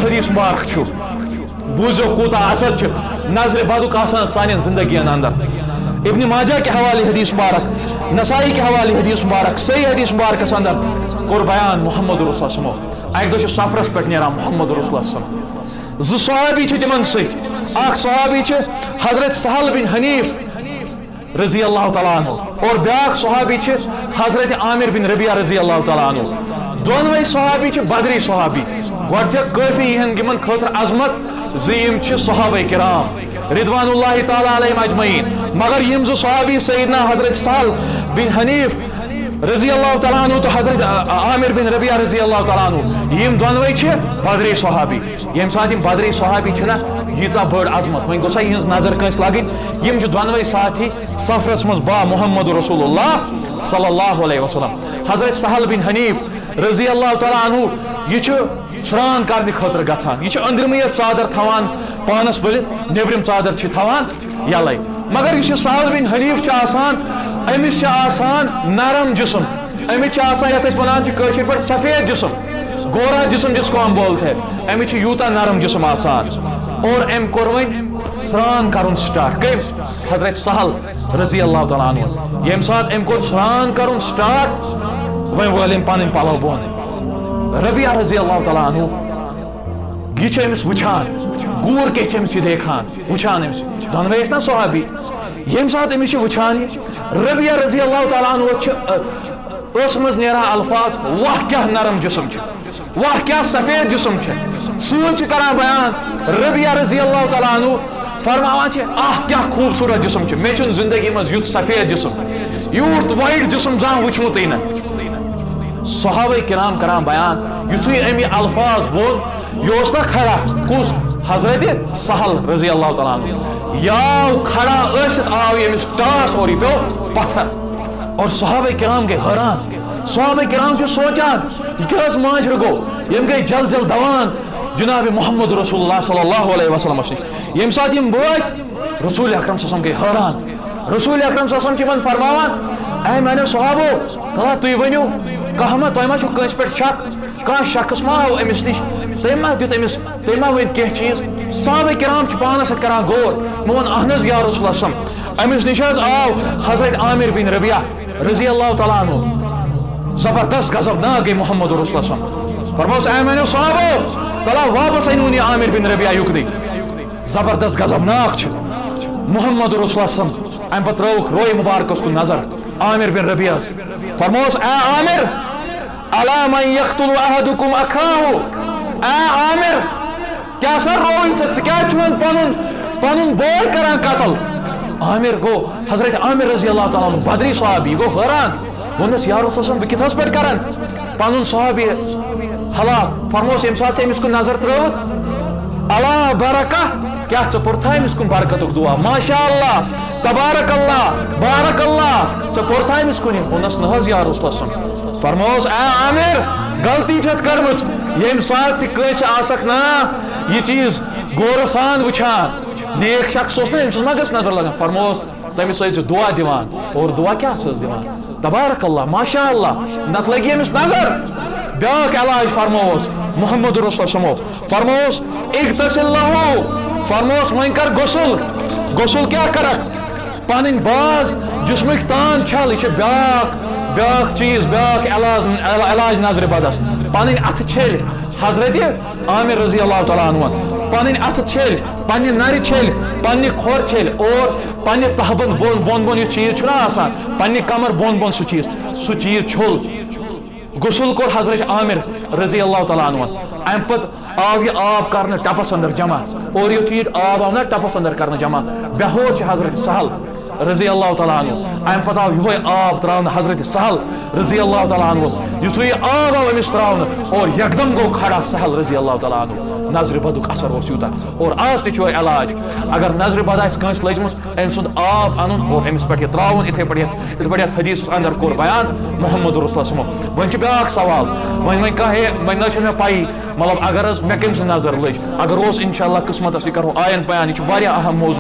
حدیث مبارک چھو بوزو کوتا اثر چھ نظر بدک آسان سانین زندگین اندر ابن ماجہ کے حوالے حدیث مبارک نسائی کے حوالے حدیث مبارک صحیح حدیث مبارک اندر کور بیان محمد رسول اللہ صلی ایک دو سفرس پہ نیران محمد رسول اللہ صلی زٕ صحابی چھ تمن ست اخ صحابی چھ حضرت سہل بن حنیف رضی اللہ تعالیٰ عنہ اور بیاکھ صحابی چھ حضرت عامر بن ربیعہ رضی اللہ تعالیٰ عنہ دونوے صحابی چھ بدری صحابی گوڑ تھے کافی ہن گمن خاطر عظمت زیم چھ صحابہ کرام رضوان اللہ تعالیٰ علیہم اجمعین مگر یم زٕ صحابی سیدنا حضرت سہل بن حنیف رضی اللہ تعالیٰ عنہ تو حضرت عامر بن ربیعہ رضی اللہ تعالیٰ عنہ یم دونوے چھ بدری صحابی یم سات یم بدری صحابی چھنا ییژا بڑ عظمت وۄنۍ گوٚژھا یہنز نظر کٲنٛسہِ لگٕنۍ یم چھِ دۄنوے ساتھی سفرس منٛز با محمد رسول اللہ صلی اللہ علیہ وسلم حضرت سہل بن حنیف رضی اللہ تعالیٰ عنہ یہ چھُ سران کرنہِ خٲطرٕ گژھان یہ چھُ أنٛدرِمٕے یٲژ ژادر تھاوان پانس ؤلِتھ نیبرِم ژادر چھِ تھاوان یلے مگر یُس یہِ سہل بن حنیف چھُ آسان أمِس چھُ آسان نرم جسم أمِس چھُ آسان یتھ أسۍ ونان چھِ کٲشِر پٲٹھۍ سفید جسم گورا جسم جس کو ہم بولتے ہیں أمِس چھُ یوٗتاہ نرم جسم آسان اور أمۍ کوٚر وۄنۍ سران کرُن سٹارٹ کٔمۍ حضرت سہل رضی اللہ تعالیٰ عنہ ییٚمہِ ساتہٕ أمۍ کوٚر سران کرُن سٹارٹ وۄنۍ وٲلۍ أمۍ پنٕنۍ پلو بۄن ربیعہ رضی اللہ تعالیٰ عنہ یہ چھُ أمِس وٕچھان گوٗر کیٛاہ چھِ أمِس یہِ دیکھان وٕچھان أمِس دۄنوے ٲسۍ نا صحابی ییٚمہِ ساتہٕ أمِس یہِ وٕچھان یہِ ربیعہ رضی اللہ تعالیٰ عنہ چھِ ٲسہٕ منٛز نیران الفاظ واہ کیٛاہ نرم جسم چھُ واہ کیٛاہ سفید جسم چھُ سۭتۍ چھُ کران بیان ربیعہ رضی اللہ تعالیٰ عنہ فرماوان چھِ آہ کیٛاہ خوٗبصوٗرت جسم چھُ مےٚ چھُنہٕ زندگی منٛز یُتھ سفید جسم یوٗت وایٹ جسم زانٛہہ وٕچھمُتٕے نہٕ صحابہ کرام کران بیان یُتھُے أمۍ یہِ الفاظ ووٚن یہِ اوس نا کھڑا کُس حضرت سہل رضی اللہ تعالیٰ عنہ یاو کھڑا ٲسِتھ آو ییٚمِس ٹاس اور یہِ پیوٚو پتھر اور صحابہ کرام گٔے حٲران صحابہ کرام چھِ سونچان یہِ کیٛاہ حظ ماجرٕ گوٚو یِم گٔے جل جل دوان جناب محمد رسول اللہ صلی اللہ علیہ وسلم نِش ییٚمہِ ساتہٕ یِم وٲتۍ رسول اکرم صلی اللہ علیہ وسلم گٔے حٲران رسول اکرم صلی اللہ علیہ وسلم چھِ یِمن فرماوان اے میانیو صحابو کلا تُہۍ ؤنِو کانٛہہ ما تۄہہِ ما چھُو کٲنٛسہِ پٮ۪ٹھ شک کانٛہہ شخص ما آو أمِس نِش تٔمۍ ما دیُت أمِس تٔمۍ ما ؤنۍ کینٛہہ چیٖز صحابہ کرام چھِ پانس سۭتۍ کران غور مےٚ ووٚن اہن حظ یا رسول اللہ صلی اللہ علیہ وسلم أمِس نِش حظ آو حضرت عامر بن ربیعہ رضی اللہ تعالیٰ عنہ زبردست غضبناک گٔے محمد رسول اللہ صلی اللہ علیہ وسلم فرموس اے میانیو صحابو تلا واپس أنۍوُن یہِ عامر بن ربیعہ یُکنٕے زبردست غضبناک چھِ محمد رسول اللہ صلی اللہ علیہ وسلم امہِ پتہٕ ترٲوُکھ روے مبارکس کُن نظر عامر بن ربیعہس فرموس اے عامر الا من یقتل احدکم اخاہ اے عامر کیا سا رووٕنۍ ژٕ کیٛازِ چھُ وۄنۍ پنُن بوے کران قتل عامر گوٚو حضرت عامر رضی اللہ تعالیٰ عنہ بدری صحابی گوٚو حٲران ووٚننس یا رسول اللہ بہٕ کِتھ ٲس پٲٹھۍ کران پنُن صحابی ہلاک فرموس ییٚمہِ ساتہٕ ژٕ أمِس کُن نظر ترٲوٕتھ اللہ برکہ کیا ژٕ پوٚرتھا أمِس کُن برکتُک دعا ماشاء اللہ تبارک اللہ بارک اللہ ژٕ پوٚرتھا أمِس کُن ووٚننس نہ حظ یا رسول اللہ فرموس اے عامر غلطی چھتھ کٔرمٕژ ییٚمہِ ساتہٕ تہِ کٲنٛسہِ آسکھ نا یہِ چیٖز غورٕ سان وٕچھان نیک شخص اوس نا أمۍ سٕنٛز ما گٔژھ نظر لگان فرموس تٔمِس ٲسۍ زِ دعا دِوان اور دعا کیٛاہ ٲسٕس دِوان تبارک اللہ ماشاء اللہ نتہٕ لگی أمِس نظر بیٛاکھ علاج فرمووُس محمد رسول سمو فرمووُس اغتسل لہو فرمووُس وۄنۍ کر غسل کیٛاہ کرکھ پنٕنۍ باز جسمٕکۍ تان چھل یہِ چھِ بیٛاکھ چیٖز بیٛاکھ علاج نظرِ بدس پنٕنۍ اَتھٕ چھٔلۍ حضرت عامر رضی اللہ تعالیٰ عنہ پنٕنۍ اَتھٕ چھٔلۍ پننہِ نرِ چھٔلۍ پننہِ کھۄر چھٔلۍ اور پننہِ تہبن بۄن بۄن یُس چیٖز چھُنہ آسان پننہِ کمر بۄن بۄن سُہ چیٖز چھوٚل غسل کوٚر حضرت عامر رضی اللہ تعالیٰ عنہ امہِ پتہٕ آو یہِ آب کرنہٕ ٹپس اندر جمع اور یُتھُے یہِ آب آو نا ٹپس اندر کرنہٕ جمع بےٚہوش چھِ حضرت سہل رضی اللہ تعالیٰ عنہ امہِ پتہٕ آو یِہوے آب تراونہٕ حضرت سہل رضی اللہ تعالیٰ عنہ یُتھُے یہِ آب آو أمِس تراونہٕ اور یکدم گوٚو کھڑا سہل رضی اللہ تعالیٰ عنہ نظرِ بدُک اثر اوس یوٗتاہ اور آز تہِ چھُ علاج اگر نظرِ بد آسہِ کٲنٛسہِ لٔجمٕژ أمۍ سُنٛد آب اَنُن اور أمِس پٮ۪ٹھ یہِ تراوُن یِتھٕے پٲٹھۍ یتھ حدیٖثس اندر کوٚر بیان محمد رسول سمو وۄنۍ چھُ بیاکھ سوال وۄنۍ کانٛہہ وۄنۍ نہ چھنہٕ مےٚ پَیی مطلب اگر حظ مےٚ کٔمۍ سٕنٛز نظر لٔج اگر اوس انشاء اللہ قٕسمتس یہِ کرو آین بیان یہِ چھُ واریاہ اہم موضوع